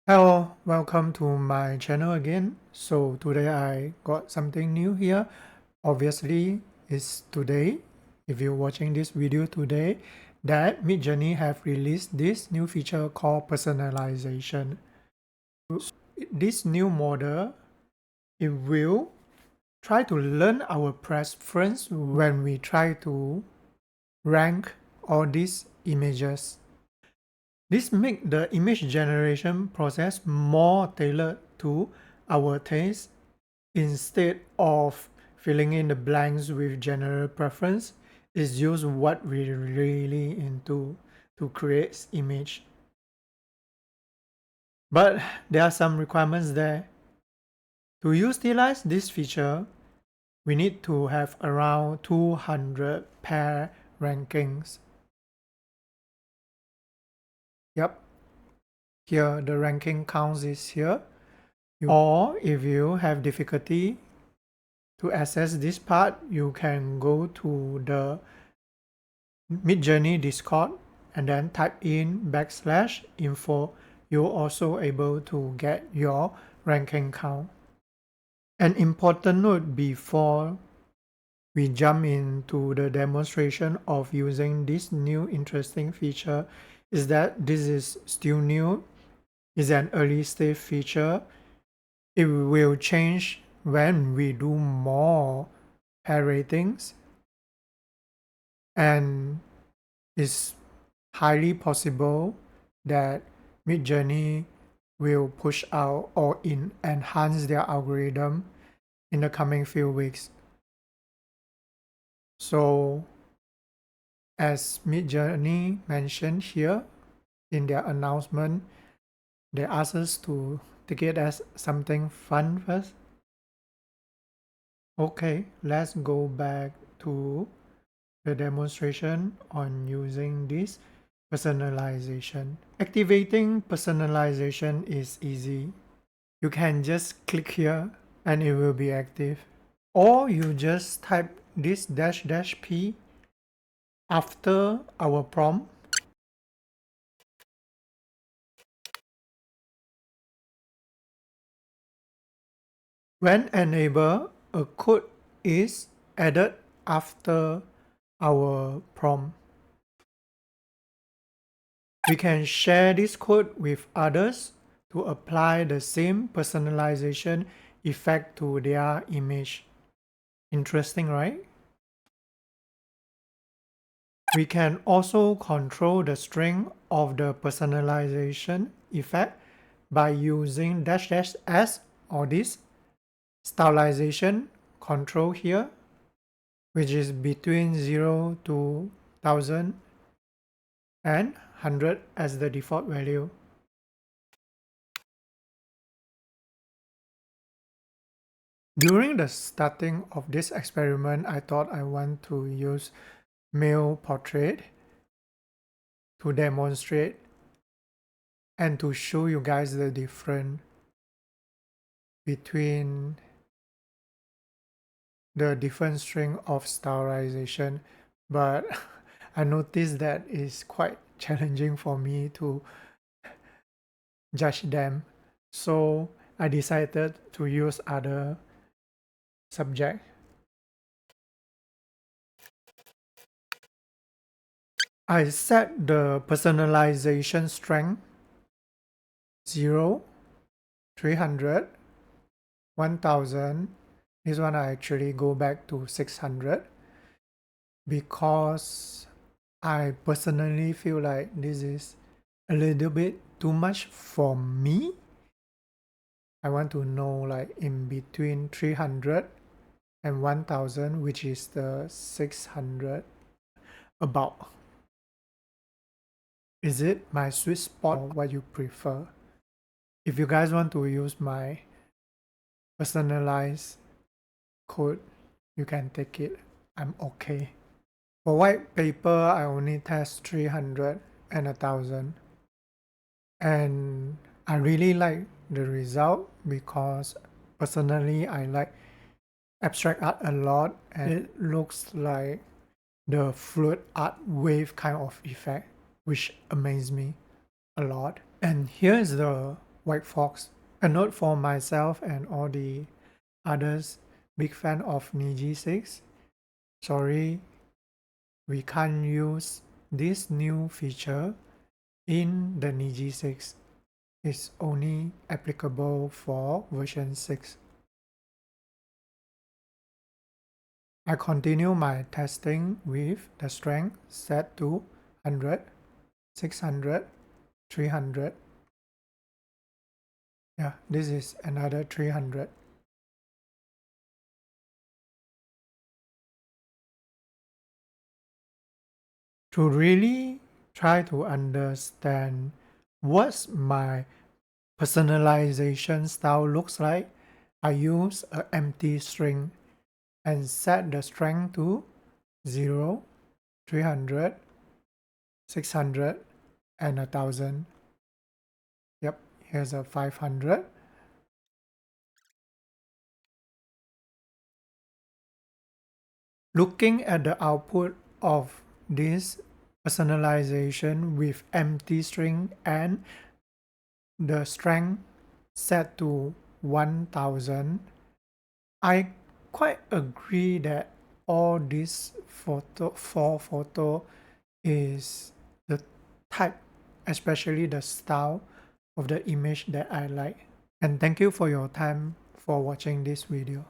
Hello, welcome to my channel again. So today I got something new here. Obviously, it's today, if you're watching this video today, that Midjourney have released this new feature called personalization. This new model, it will try to learn our preference when we try to rank all these images. This makes the image generation process more tailored to our taste. Instead of filling in the blanks with general preference, it's use what we're really into to create image. But there are some requirements there. To utilize this feature, we need to have around 200 pair rankings. Yep, here the ranking counts is here. Or if you have difficulty to access this part, you can go to the Midjourney Discord and then type in /info. You're also able to get your ranking count. An important note before we jump into the demonstration of using this new interesting feature is that this is still new. It's an early stage feature. It will change when we do more pair ratings, and it's highly possible that Midjourney will push out or enhance their algorithm in the coming few weeks. So as Midjourney mentioned here in their announcement, they asked us to take it as something fun first. Okay, let's go back to the demonstration on using this personalization. Activating personalization is easy. You can just click here and it will be active. Or you just type this --p after our prompt. When enabled, a code is added after our prompt. We can share this code with others to apply the same personalization effect to their image. Interesting, right? We can also control the strength of the personalization effect by using --s or this stylization control here, which is between 0 to 1000 and 100 as the default value. During the starting of this experiment, I thought I want to use male portrait to demonstrate and to show you guys the difference between the different string of stylization, but I noticed that it's quite challenging for me to judge them, so I decided to use other subject. I set the personalization strength 0, 300, 1000. This one I actually go back to 600 because I personally feel like this is a little bit too much for me. I want to know like in between 300 and 1000, which is the 600 about. Is it my sweet spot or what you prefer? If you guys want to use my personalized code, you can take it. I'm okay. For white paper, I only test 300 and 1000. And I really like the result because personally I like abstract art a lot, and it looks like the fluid art wave kind of effect, which amazed me a lot. And here is the white fox. A note for myself and all the others big fan of Niji6. Sorry, we can't use this new feature in the Niji6. It's only applicable for version 6. I continue my testing with the strength set to 100, 600, 300. Yeah, this is another 300. To really try to understand what my personalization style looks like, I use an empty string and set the strength to 0, 300, 600, and 1000. Yep, here's a 500. Looking at the output of this personalization with empty string and the strength set to 1000, I quite agree that all this photo is the type, especially the style of the image that I like. And thank you for your time for watching this video.